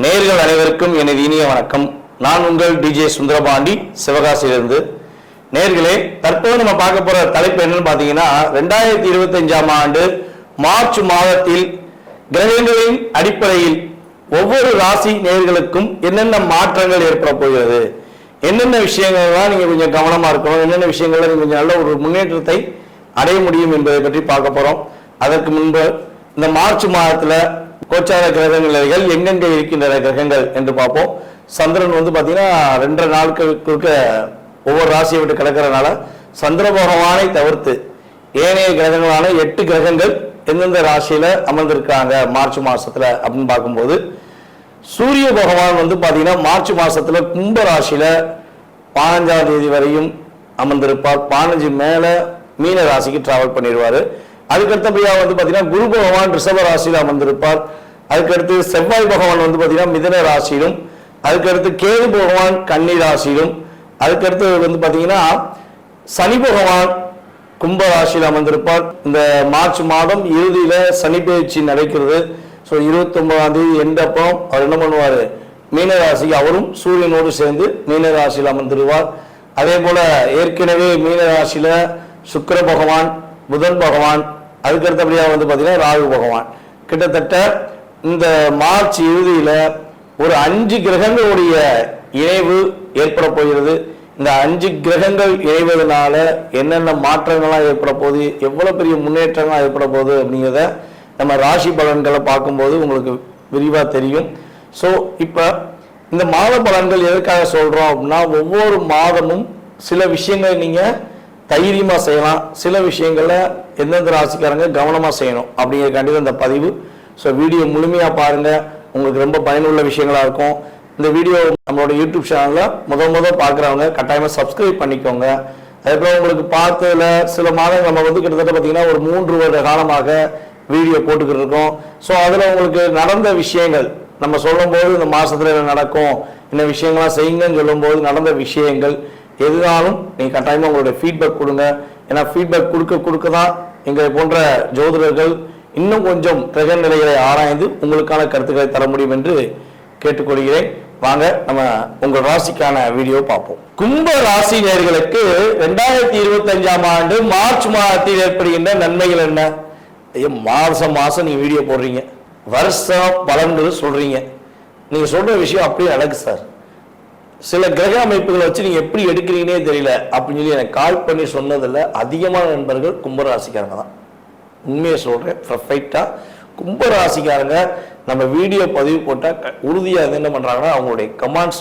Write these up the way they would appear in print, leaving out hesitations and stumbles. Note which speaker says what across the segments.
Speaker 1: நேயர்கள் அனைவருக்கும் எனது இனிய வணக்கம். நான் உங்கள் டிஜே சுந்தரபாண்டி, சிவகாசியிலிருந்து. நேயர்களே, தற்போது நம்ம பார்க்க போற தலைப்பு என்னன்னு பார்த்தீங்கன்னா, 2025ஆம் ஆண்டு மார்ச் மாதத்தில் கிரகங்களின் அடிப்படையில் ஒவ்வொரு ராசி நேயர்களுக்கும் என்னென்ன மாற்றங்கள் ஏற்பட போகிறது, என்னென்ன விஷயங்கள்லாம் நீங்க கொஞ்சம் கவனமா இருக்கணும், என்னென்ன விஷயங்கள்ல நீங்க கொஞ்சம் நல்ல ஒரு முன்னேற்றத்தை அடைய முடியும் என்பதை பற்றி பார்க்க போறோம். அதற்கு முன்பு இந்த மார்ச் மாதத்துல கோச்சார கிரகங்கள் எங்கெங்க இருக்கின்ற கிரகங்கள் என்று பார்ப்போம். சந்திரன் பார்த்தீங்கன்னா 2 நாட்களுக்கு ஒவ்வொரு ராசியை விட்டு கிடக்கிறதுனால சந்திர பகவானை தவிர்த்து ஏனைய கிரகங்களான 8 கிரகங்கள் எந்தெந்த ராசியில அமர்ந்திருக்காங்க மார்ச் மாசத்துல அப்படின்னு பார்க்கும்போது, சூரிய பகவான் பார்த்தீங்கன்னா மார்ச் மாசத்துல கும்ப ராசியில 15ஆம் தேதி வரையும் அமர்ந்திருப்பார். 15 மேல மீன ராசிக்கு டிராவல் பண்ணிடுவாரு. அதுக்கடுத்தபடியாக பார்த்தீங்கன்னா குரு பகவான் ரிஷப ராசியில் அமர்ந்திருப்பார். அதுக்கடுத்து செவ்வாய் பகவான் பார்த்தீங்கன்னா மிதன ராசியிலும், அதுக்கடுத்து கேது பகவான் கன்னி ராசியிலும், அதுக்கடுத்து பார்த்தீங்கன்னா சனி பகவான் கும்ப ராசியில் அமர்ந்திருப்பார். இந்த மார்ச் மாதம் இறுதியில சனி பயிற்சி நடக்கிறது. ஸோ 29ஆம் தேதி எண்டப்போ அவர் என்ன பண்ணுவார், மீன ராசிக்கு அவரும் சூரியனோடு சேர்ந்து மீன ராசியில் அமர்ந்திருவார். அதே போல ஏற்கனவே மீன ராசியில சுக்கிர பகவான், புதன் பகவான், அதுக்கடுத்தபடியாக பார்த்தீங்கன்னா ராகு பகவான், கிட்டத்தட்ட இந்த மார்ச் இறுதியில ஒரு 5 கிரகங்களுடைய இணைவு ஏற்பட போகிறது. இந்த 5 கிரகங்கள் இணைவதனால என்னென்ன மாற்றங்கள்லாம் ஏற்பட போகுது, எவ்வளவு பெரிய முன்னேற்றங்கள்லாம் ஏற்பட போகுது அப்படிங்கிறத நம்ம ராசி பலன்களை பார்க்கும்போது உங்களுக்கு விரிவாக தெரியும். ஸோ இப்போ இந்த மாத பலன்கள் எதற்காக சொல்றோம் அப்படின்னா, ஒவ்வொரு மாதமும் சில விஷயங்களை நீங்க தைரியமா செய்யலாம், சில விஷயங்கள்ல எந்தெந்த ராசிக்காரங்க கவனமா செய்யணும் அப்படிங்கிறக்காண்டி இந்த பதிவு. ஸோ வீடியோ முழுமையா பாருங்க, உங்களுக்கு ரொம்ப பயனுள்ள விஷயங்களா இருக்கும். இந்த வீடியோ நம்மளோட யூடியூப் சேனல்ல முதல் பார்க்குறவங்க கட்டாயமா சப்ஸ்கிரைப் பண்ணிக்கோங்க. அதுக்கப்புறம் உங்களுக்கு பார்த்ததுல சில மாதங்கள் நம்ம கிட்டத்தட்ட பார்த்தீங்கன்னா ஒரு 3 வருட காலமாக வீடியோ போட்டுக்கிட்டு இருக்கோம். ஸோ அதுல உங்களுக்கு நடந்த விஷயங்கள் நம்ம சொல்லும் போது இந்த மாசத்துல என்ன நடக்கும், என்ன விஷயங்கள்லாம் செய்யுங்கன்னு சொல்லும் போது நடந்த விஷயங்கள் எதுனாலும் நீங்க கட்டாயமா உங்களுடைய ஃபீட்பேக் கொடுங்க. ஏன்னா ஃபீட்பேக் கொடுக்க தான் எங்களை போன்ற ஜோதிடர்கள் இன்னும் கொஞ்சம் கிரக நிலைகளை ஆராய்ந்து உங்களுக்கான கருத்துக்களை தர முடியும் என்று கேட்டுக்கொள்கிறேன். வாங்க நம்ம உங்கள் ராசிக்கான வீடியோ பார்ப்போம். கும்ப ராசி நேயர்களுக்கு 2025ஆம் ஆண்டு மார்ச் மாதத்தில் ஏற்படுகின்ற நன்மைகள் என்ன? மாசம் நீங்க வீடியோ போடுறீங்க, வருஷம் பலன்கள் சொல்றீங்க, நீங்க சொல்ற விஷயம் அப்படியே நடக்கு சார். சில கிரக அமைப்புகளை வச்சு நீங்க எப்படி எடுக்கிறீங்கன்னே தெரியல அப்படின்னு சொல்லி எனக்கு கால் பண்ணி சொன்னதில்ல அதிகமான நண்பர்கள் கும்பராசிக்காரங்க தான். உண்மையை சொல்றேன், பர்ஃபெக்டா கும்பராசிக்காரங்க நம்ம வீடியோ பதிவு போட்டால் உறுதியாக என்ன பண்றாங்கன்னா அவங்களுடைய கமெண்ட்ஸ்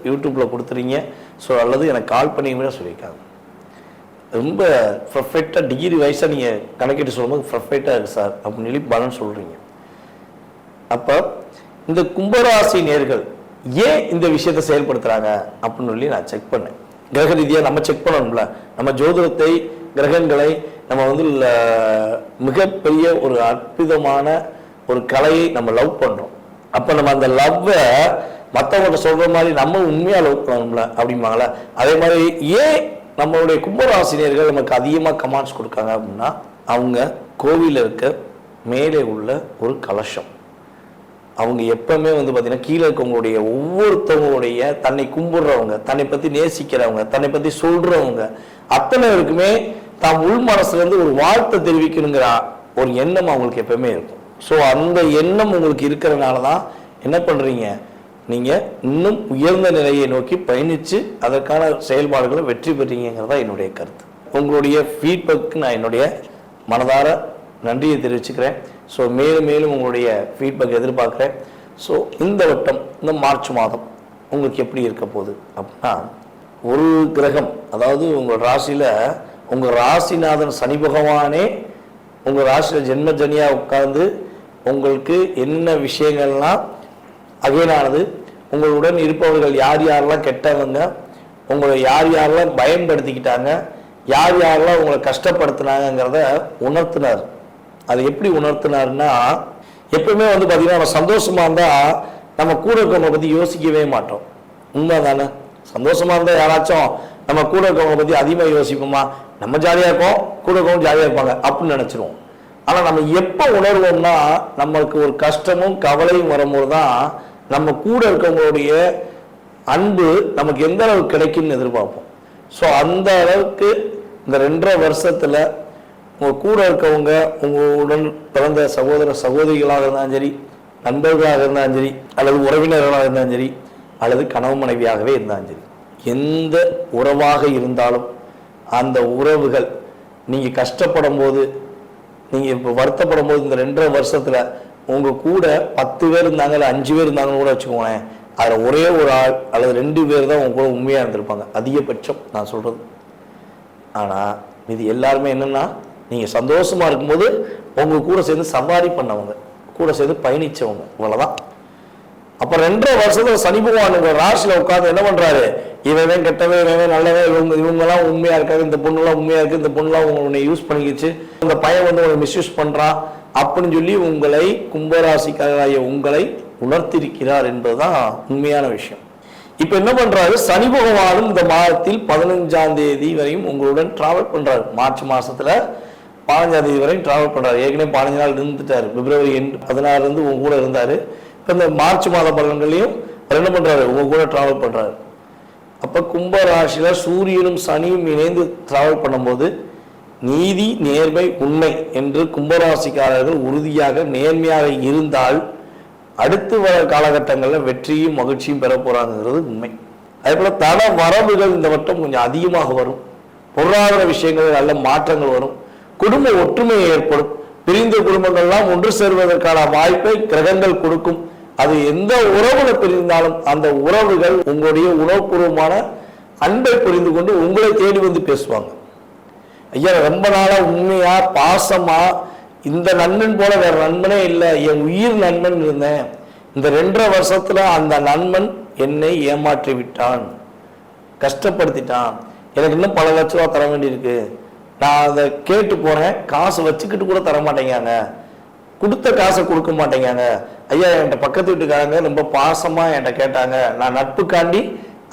Speaker 1: யூடியூப்ல கொடுத்துறீங்க. ஸோ அல்லது எனக்கு கால் பண்ணியுமே சொல்லியிருக்காங்க. ரொம்ப பர்ஃபெக்டா டிகிரி வைஸா நீங்க கணக்கிட்டு சொல்லும்போது பர்ஃபெக்டா இருக்கு சார் அப்படின்னு சொல்லி பலன் சொல்றீங்க. அப்ப இந்த கும்பராசி நேர்கள் ஏன் இந்த விஷயத்தை செயல்படுத்துறாங்க அப்படின்னு சொல்லி நான் செக் பண்ணேன். கிரக ரீதியா நம்ம செக் பண்ணணும்ல, நம்ம ஜோதிடத்தை கிரகங்களை நம்ம மிகப்பெரிய ஒரு அற்புதமான ஒரு கலையை நம்ம லவ் பண்றோம். அப்ப நம்ம அந்த லவ்வை மற்றவங்க சொல்ற மாதிரி நம்ம உண்மையா லவ் பண்ணணும்ல அப்படிம்பாங்களா. அதே மாதிரி ஏன் நம்மளுடைய கும்பராசினியர்கள் நமக்கு அதிகமா கமெண்ட்ஸ் கொடுக்காங்க அப்படின்னா, அவங்க கோவில இருக்க மேலே உள்ள ஒரு கலசம், அவங்க எப்பவுமே பார்த்தீங்கன்னா கீழே இருக்கவங்களுடைய ஒவ்வொருத்தவங்களுடைய தன்னை கும்பிடுறவங்க, தன்னை பத்தி நேசிக்கிறவங்க, தன்னை பத்தி சொல்றவங்க அத்தனை பேருக்குமே தாம் உள் மனசுல இருந்து ஒரு வாழ்த்தை தெரிவிக்கணுங்கிற ஒரு எண்ணம் அவங்களுக்கு எப்பவுமே இருக்கும். ஸோ அந்த எண்ணம் உங்களுக்கு இருக்கிறதுனாலதான் என்ன பண்றீங்க, நீங்க இன்னும் உயர்ந்த நிலையை நோக்கி பயணிச்சு அதற்கான செயல்பாடுகளை வெற்றி பெறீங்கிறதா என்னுடைய கருத்து. உங்களுடைய ஃபீட்பேக்கு நான் என்னுடைய மனதார நன்றியை தெரிவிச்சுக்கிறேன். ஸோ மேலும் உங்களுடைய ஃபீட்பேக் எதிர்பார்க்குறேன். ஸோ இந்த வட்டம் இந்த மார்ச் மாதம் உங்களுக்கு எப்படி இருக்க போகுது அப்படின்னா, ஒரு கிரகம், அதாவது உங்கள் ராசியில உங்கள் ராசிநாதன் சனி பகவானே உங்கள் ராசியில் ஜென்மஜனியாக உட்கார்ந்து உங்களுக்கு என்ன விஷயங்கள்லாம் அகைனானது, உங்களுடன் இருப்பவர்கள் யார் யாரெல்லாம் கெட்டவங்க, உங்களை யார் யாரெல்லாம் பயன்படுத்திக்கிட்டாங்க, யார் யாரெல்லாம் உங்களை கஷ்டப்படுத்தினாங்கிறத உணர்த்தினார். அது எப்படி உணர்த்தினார்னா, எப்பவுமே பார்த்தீங்கன்னா நம்ம சந்தோஷமா இருந்தா நம்ம கூட இருக்கவங்களை பத்தி யோசிக்கவே மாட்டோம். உண்மை தானே? சந்தோஷமா இருந்தா யாராச்சும் நம்ம கூட இருக்கவங்களை பத்தி அதிகமாக யோசிப்போமா? நம்ம ஜாலியா இருப்போம், கூட இருக்கவங்க ஜாலியா இருப்பாங்க அப்படின்னு நினைச்சிருவோம். ஆனா நம்ம எப்ப உணர்வோம்னா, நமக்கு ஒரு கஷ்டமும் கவலையும் வரும்போது தான் நம்ம கூட இருக்கவங்களுடைய அன்பு நமக்கு எந்த அளவுக்கு கிடைக்கும்னு எதிர்பார்ப்போம். ஸோ அந்த அளவுக்கு இந்த 2.5 வருஷத்துல உங்க கூட இருக்கவங்க உங்களுடன் பிறந்த சகோதர சகோதரிகளாக இருந்தாலும் சரி, நண்பர்களாக இருந்தாலும் சரி, அல்லது உறவினர்களாக இருந்தாலும் சரி, அல்லது கணவன் மனைவியாகவே இருந்தாலும் சரி, எந்த உறவாக இருந்தாலும் அந்த உறவுகள் நீங்க கஷ்டப்படும் போது, நீங்க இப்போ வருத்தப்படும் போது, இந்த 2.5 வருஷத்துல உங்க கூட 10 பேர் இருந்தாங்க, இல்லை 5 பேர் இருந்தாங்கன்னு கூட வச்சுக்கோங்களேன், அதில் ஒரே ஒரு ஆள் அல்லது 2 பேர் தான் உங்க கூட உண்மையா இருந்திருப்பாங்க, அதிகபட்சம் நான் சொல்றது. ஆனா இது எல்லாருமே என்னன்னா, நீங்க சந்தோஷமா இருக்கும்போது உங்க கூட சேர்ந்து சவாரி பண்ணவங்க, கூட சேர்ந்து பயணிச்சவங்க, இவ்வளவுதான். அப்ப 2.5 வருஷத்துல சனி பகவான் உங்க ராசியில உட்கார்ந்து என்ன பண்றாரு, இவன் கெட்டவன், இவன் நல்லவன், இவங்க எல்லாம் உண்மையா இருக்காது, இந்த பொண்ணுலாம் உண்மையா இருக்கு, இந்த பொண்ணுலாம் உன்னை யூஸ் பண்ணிக்கிச்சு, இந்த பையன் வந்து உங்களை மிஸ்யூஸ் பண்றான் அப்படின்னு சொல்லி உங்களை, கும்பராசிக்காரராகிய உங்களை உணர்த்திருக்கிறார் என்பதுதான் உண்மையான விஷயம். இப்ப என்ன பண்றாரு, சனி பகவானும் இந்த மாதத்தில் 15ஆம் தேதி வரையும் உங்களுடன் டிராவல் பண்றாரு. மார்ச் மாசத்துல 15ஆம் தேதி வரையும் டிராவல் பண்றாரு. ஏற்கனவே 15 நாள் இருந்துட்டாரு, பிப்ரவரி 16 இருந்து உங்க கூட இருந்தாரு. இப்ப இந்த மார்ச் மாத பலன்களையும் என்ன பண்றாரு, உங்க கூட டிராவல் பண்றாரு. அப்ப கும்ப ராசியில சூரியனும் சனியும் இணைந்து டிராவல் பண்ணும்போது நீதி, நேர்மை, உண்மை என்று கும்பராசிக்காரர்கள் உறுதியாக நேர்மையாக இருந்தால் அடுத்து வர காலகட்டங்களில் வெற்றியும் மகிழ்ச்சியும் பெற போறாங்கிறது உண்மை. அதே போல தன வரவுகள் இந்த வட்டம் கொஞ்சம் அதிகமாக வரும். பொருளாதார விஷயங்களில் நல்ல மாற்றங்கள் வரும். குடும்ப ஒற்றுமை ஏற்படும். பிரிந்த குடும்பங்கள்லாம் ஒன்று சேர்வதற்கான வாய்ப்பை கிரகங்கள் கொடுக்கும். அது எந்த உறவுல பிரிந்தாலும் அந்த உறவுகள் உங்களுடைய உணவுபூர்வமான அன்பை புரிந்து கொண்டு உங்களை தேடி வந்து பேசுவாங்க. ஐயா, ரொம்ப நாளா உண்மையா பாசமா இந்த நண்பன் போல வேற நண்பனே இல்லை, என் உயிர் நண்பன் இருந்தேன், இந்த 2.5 வருஷத்துல அந்த நண்பன் என்னை ஏமாற்றி விட்டான், கஷ்டப்படுத்திட்டான், எனக்கு இன்னும் பல லட்ச ரூபா தர வேண்டியிருக்கு, நான் அதை கேட்டு போறேன், காசு வச்சுக்கிட்டு கூட தர மாட்டேங்காங்க, கொடுத்த காசை கொடுக்க மாட்டேங்காங்க, ஐயா என்கிட்ட பக்கத்து வீட்டுக்காரங்க ரொம்ப பாசமா என்கிட்ட கேட்டாங்க, நான் நட்புக்காண்டி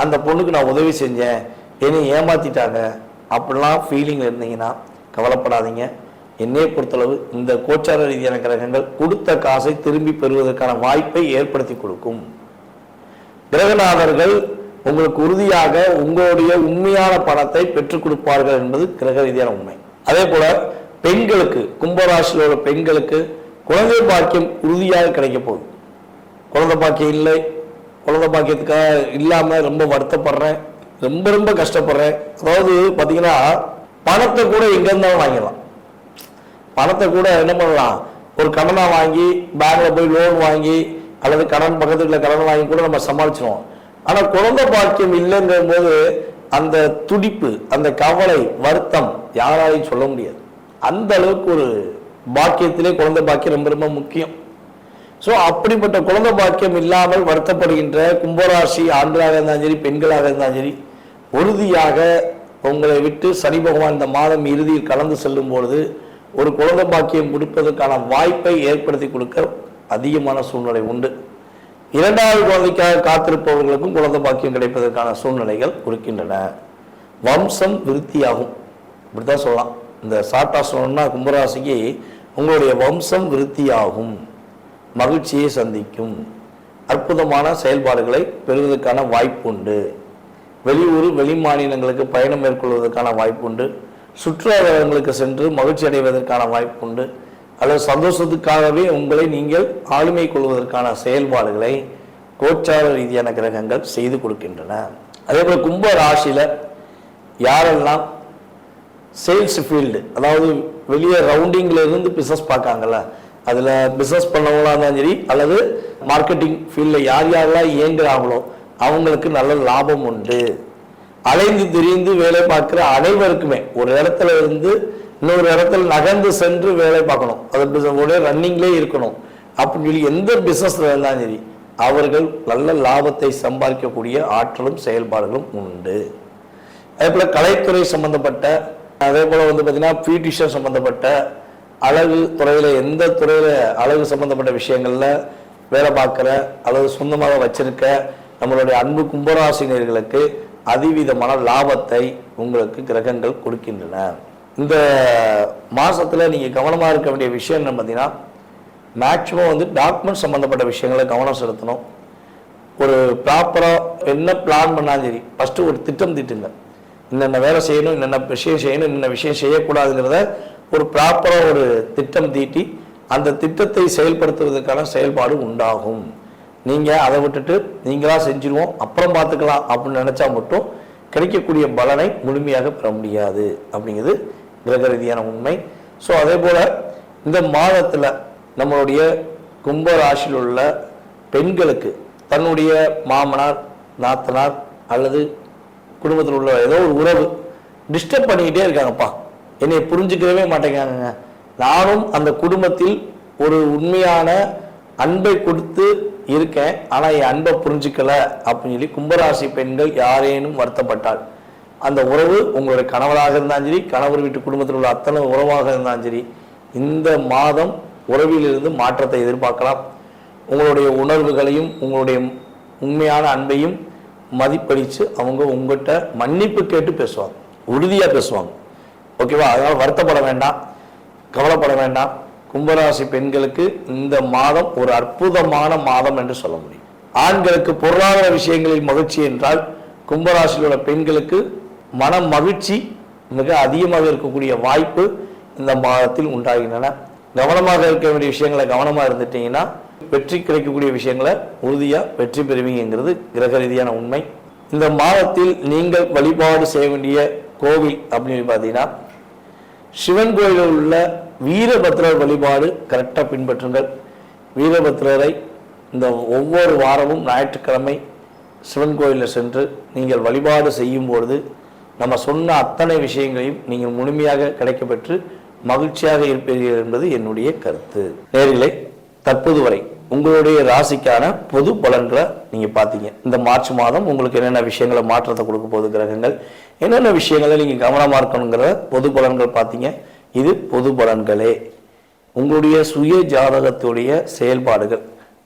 Speaker 1: அந்த பொண்ணுக்கு நான் உதவி செஞ்சேன், என்னை ஏமாத்திட்டாங்க, அப்படிலாம் ஃபீலிங் இருந்தீங்கன்னா கவலைப்படாதீங்க. என்னையை பொறுத்தளவு இந்த கோச்சார ரீதியான கிரகங்கள் கொடுத்த காசை திரும்பி பெறுவதற்கான வாய்ப்பை ஏற்படுத்தி கொடுக்கும். கிரகநாதர்கள் உங்களுக்கு உறுதியாக உங்களுடைய உண்மையான பணத்தை பெற்றுக் கொடுப்பார்கள் என்பது கிரக ரீதியான உண்மை. அதே போல பெண்களுக்கு, கும்பராசியில் உள்ள பெண்களுக்கு குழந்தை பாக்கியம் உறுதியாக கிடைக்க போகுது. குழந்தை பாக்கியம் இல்லை, குழந்தை பாக்கியத்துக்காக இல்லாம ரொம்ப வருத்தப்படுறேன், ரொம்ப கஷ்டப்படுறேன். அதாவது பாத்தீங்கன்னா பணத்தை கூட எங்க இருந்தாலும் வாங்கிடலாம். பணத்தை கூட என்ன பண்ணலாம், ஒரு கடனா வாங்கி பேங்க்ல போய் லோன் வாங்கி அல்லது கடன் பக்கத்துல கடன் வாங்கி கூட நம்ம சமாளிச்சிருவோம். ஆனா குழந்தை பாக்கியம் இல்லைங்கிற போது அந்த துடிப்பு, அந்த கவலை, வருத்தம் யாராலையும் சொல்ல முடியாது. அந்த அளவுக்கு ஒரு பாக்கியத்திலே குழந்தை பாக்கியம் ரொம்ப முக்கியம். ஸோ அப்படிப்பட்ட குழந்தை பாக்கியம் இல்லாமல் வருத்தப்படுகின்ற கும்பராசி ஆண்களாக இருந்தாலும் சரி, பெண்களாக இருந்தாலும் சரி, உறுதியாக உங்களை விட்டு சனி பகவான் இந்த மாதம் இறுதியில் கலந்து செல்லும் பொழுது ஒரு குழந்தை பாக்கியம் கொடுப்பதற்கான வாய்ப்பை ஏற்படுத்தி கொடுக்க அதிகமான சூழ்நிலை உண்டு. 2வது குழந்தைக்காக காத்திருப்பவர்களுக்கும் குழந்தை பாக்கியம் கிடைப்பதற்கான சூழ்நிலைகள் இருக்கின்றன. வம்சம் விருத்தியாகும், இப்படித்தான் சொல்லலாம். இந்த சாட்டா சொல்லணும்னா கும்பராசிக்கு உங்களுடைய வம்சம் விருத்தியாகும், மகிழ்ச்சியை சந்திக்கும், அற்புதமான செயல்பாடுகளை பெறுவதற்கான வாய்ப்பு உண்டு. வெளியூர் வெளி மாநிலங்களுக்கு பயணம் மேற்கொள்வதற்கான வாய்ப்பு உண்டு. சுற்றுலாத்தலங்களுக்கு சென்று மகிழ்ச்சி அடைவதற்கான வாய்ப்பு உண்டு. அல்லது சந்தோஷத்துக்காகவே உங்களை நீங்கள் ஆளுமை கொள்வதற்கான செயல்பாடுகளை கோச்சார ரீதியான கிரகங்கள் செய்து கொடுக்கின்றன. அதே போல கும்ப ராசியில யாரெல்லாம் சேல்ஸ் ஃபீல்டு, அதாவது வெளியே ரவுண்டிங்ல இருந்து பிசினஸ் பார்க்காங்கல்ல, அதுல பிசினஸ் பண்ணவங்களா இருந்தாலும் சரி அல்லது மார்க்கெட்டிங் ஃபீல்ட்ல யாரெல்லாம் இயங்குறாங்களோ அவங்களுக்கு நல்ல லாபம் உண்டு. அலைந்து திரிந்து வேலை பார்க்கிற அனைவருக்குமே ஒரு இடத்துல இருந்து இன்னொரு இடத்துல நகர்ந்து சென்று வேலை பார்க்கணும், அது ரன்னிங்லேயே இருக்கணும் அப்படின்னு சொல்லி எந்த பிசினஸ்ல இருந்தாலும் சரி அவர்கள் நல்ல லாபத்தை சம்பாதிக்கக்கூடிய ஆற்றலும் செயல்பாடுகளும் உண்டு. அதே போல கலைத்துறை சம்பந்தப்பட்ட, அதே போல பார்த்தீங்கன்னா பியூட்டிஷியன் சம்பந்தப்பட்ட, அழகு துறையில எந்த துறையில அழகு சம்பந்தப்பட்ட விஷயங்கள்ல வேலை பார்க்கிற அல்லது சொந்தமாக வச்சிருக்க நம்மளுடைய அன்பு கும்பராசினியர்களுக்கு அதிவிதமான லாபத்தை உங்களுக்கு கிரகங்கள் கொடுக்கின்றன. இந்த மாசத்துல நீங்க கவனமா இருக்க வேண்டிய விஷயம் என்ன பார்த்தீங்கன்னா, மேக்சிமம் டாக்குமெண்ட் சம்பந்தப்பட்ட விஷயங்களை கவனம் செலுத்தணும். ஒரு ப்ராப்பராக என்ன பிளான் பண்ணாலும் சரி, ஃபஸ்ட்டு ஒரு திட்டம் திட்டுங்க. என்னென்ன வேலை செய்யணும், என்னென்ன விஷயம் செய்யணும், என்னென்ன விஷயம் செய்யக்கூடாதுங்கிறத ஒரு ப்ராப்பராக ஒரு திட்டம் தீட்டி அந்த திட்டத்தை செயல்படுத்துவதற்கான செயல்பாடு உண்டாகும். நீங்கள் அதை விட்டுட்டு நீங்களாக செஞ்சிருவோம் அப்புறம் பார்த்துக்கலாம் அப்படின்னு நினச்சா மட்டும் கிடைக்கக்கூடிய பலனை முழுமையாக பெற முடியாது அப்படிங்கிறது கிரக ரீதியான உண்மை. ஸோ அதே போல் இந்த மாதத்தில் நம்மளுடைய கும்ப ராசியில் உள்ள பெண்களுக்கு தன்னுடைய மாமனார், நாத்தனார் அல்லது குடும்பத்தில் உள்ள ஏதோ ஒரு உறவு டிஸ்டர்ப் பண்ணிக்கிட்டே இருக்காங்கப்பா, என்னை புரிஞ்சுக்கவே மாட்டேங்காங்க, நானும் அந்த குடும்பத்தில் ஒரு உண்மையான அன்பை கொடுத்து இருக்கேன், ஆனால் என் அன்பை புரிஞ்சுக்கல அப்படின்னு சொல்லி கும்பராசி பெண்கள் யாரேனும் வருத்தப்பட்டால், அந்த உறவு உங்களுடைய கணவராக இருந்தாலும் சரி, கணவர் வீட்டு குடும்பத்தில் உள்ள அத்தனை உறவாக இருந்தாலும் சரி, இந்த மாதம் உறவிலிருந்து மாற்றத்தை எதிர்பார்க்கலாம். உங்களுடைய உணர்வுகளையும் உங்களுடைய உண்மையான அன்பையும் மதிப்பளித்து அவங்க உங்கள்கிட்ட மன்னிப்பு கேட்டு பேசுவாங்க, உறுதியாக பேசுவாங்க. ஓகேவா? அதனால் வருத்தப்பட வேண்டாம், கவலைப்பட வேண்டாம். கும்பராசி பெண்களுக்கு இந்த மாதம் ஒரு அற்புதமான மாதம் என்று சொல்ல முடியும். ஆண்களுக்கு பொருளாதார விஷயங்களில் மகிழ்ச்சி என்றால், கும்பராசியில் உள்ள பெண்களுக்கு மன மகிழ்ச்சி மிக அதிகமாக இருக்கக்கூடிய வாய்ப்பு இந்த மாதத்தில் உண்டாகின்றன. கவனமாக இருக்க வேண்டிய விஷயங்களை கவனமாக இருந்துட்டீங்கன்னா வெற்றி கிடைக்கக்கூடிய விஷயங்களை உறுதியாக வெற்றி பெறுவீங்கிறது கிரக ரீதியான உண்மை. இந்த மாதத்தில் நீங்கள் வழிபாடு செய்ய வேண்டிய கோவில் அப்படின்னு பார்த்தீங்கன்னா, சிவன் கோயிலில் உள்ள வீரபத்ரர் வழிபாடு கரெக்டாக பின்பற்றுங்கள். வீரபத்ரரை இந்த ஒவ்வொரு வாரமும் ஞாயிற்றுக்கிழமை சிவன் கோயிலில் சென்று நீங்கள் வழிபாடு செய்யும் பொழுது நம்ம சொன்ன அத்தனை விஷயங்களையும் நீங்கள் முழுமையாக கிடைக்கப்பெற்று மகிழ்ச்சியாக இருப்பீர்கள் என்பது என்னுடைய கருத்து. நேரிலே தற்போது வரை உங்களுடைய ராசிக்கான பொது பலன்களை நீங்கள் பார்த்தீங்க. இந்த மார்ச் மாதம் உங்களுக்கு என்னென்ன விஷயங்களை மாற்றத்தை கொடுக்க போகுது கிரகங்கள், என்னென்ன விஷயங்களை நீங்கள் கவனமாக இருக்கணுங்கிற பொது பலன்கள் பார்த்தீங்க. இது பொது பலன்களே. உங்களுடைய சுய ஜாதகத்துடைய செயல்பாடுகள்,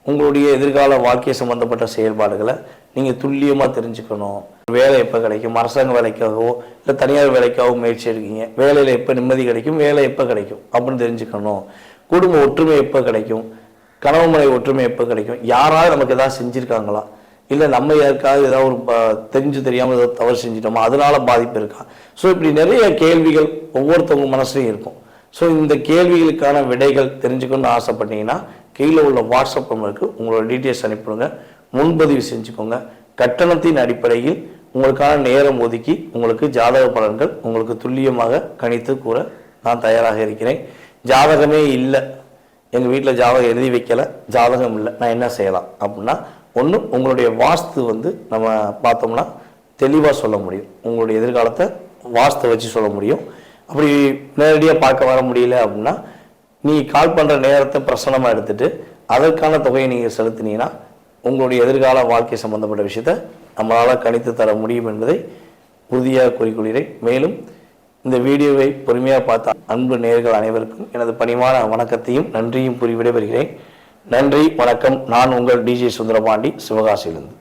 Speaker 1: உங்களுடைய எதிர்கால வாழ்க்கை சம்பந்தப்பட்ட செயல்பாடுகளை நீங்கள் துல்லியமாக தெரிஞ்சுக்கணும். வேலை எப்போ கிடைக்கும், அரசாங்க வேலைக்காகவோ இல்லை தனியார் வேலைக்காகவோ முயற்சி எடுக்கீங்க, வேலையில் எப்போ நிம்மதி கிடைக்கும், வேலை எப்போ கிடைக்கும் அப்படின்னு தெரிஞ்சுக்கணும். குடும்ப ஒற்றுமை எப்போ கிடைக்கும், கணவன் மனைவி ஒற்றுமை எப்போ கிடைக்கும், யாராவது நமக்கு ஏதாவது செஞ்சுருக்காங்களா, இல்லை நம்ம யாருக்காவது ஏதாவது ஒரு தெரிஞ்சு தெரியாமல் ஏதாவது தவறு செஞ்சிட்டோமா, அதனால பாதிப்பு இருக்கா. ஸோ இப்படி நிறைய கேள்விகள் ஒவ்வொருத்தவங்க மனசுலையும் இருக்கும். ஸோ இந்த கேள்விகளுக்கான விடைகள் தெரிஞ்சுக்கணும்னு ஆசைப்பட்டீங்கன்னா கீழே உள்ள வாட்ஸ்அப் நம்பருக்கு உங்களோட டீட்டெயில்ஸ் அனுப்பிடுங்க, முன்பதிவு செஞ்சுக்கோங்க. கட்டணத்தின் அடிப்படையில் உங்களுக்கான நேரம் ஒதுக்கி உங்களுக்கு ஜாதக பலன்கள் உங்களுக்கு துல்லியமாக கணித்து கூற நான் தயாராக இருக்கிறேன். ஜாதகமே இல்லை, எங்கள் வீட்டில் ஜாதகம் எழுதி வைக்கலை, ஜாதகம் இல்லை, நான் என்ன செய்யலாம் அப்படின்னா, ஒன்று உங்களுடைய வாஸ்து நம்ம பார்த்தோம்னா தெளிவாக சொல்ல முடியும். உங்களுடைய எதிர்காலத்தை வாஸ்து வச்சு சொல்ல முடியும். அப்படி நேரடியாக பார்க்க வர முடியல அப்படின்னா நீ கால் பண்ணுற நேரத்தை பிரசனமாக எடுத்துகிட்டு அதற்கான தொகையை நீங்கள் செலுத்தினீங்கன்னா உங்களுடைய எதிர்கால வாழ்க்கை சம்பந்தப்பட்ட விஷயத்தை நம்மளால் கணித்து தர முடியும் என்பதை உறுதியாக கூறிக்கொள்கிறேன். மேலும் இந்த வீடியோவை பொறுமையாக பார்த்த அன்பு நேயர்கள் அனைவருக்கும் எனது பணிவான வணக்கத்தையும் நன்றியும் கூறி விடைபெறுகிறேன். நன்றி, வணக்கம். நான் உங்கள் டிஜே சுந்தரபாண்டி, சிவகாசியிலிருந்து.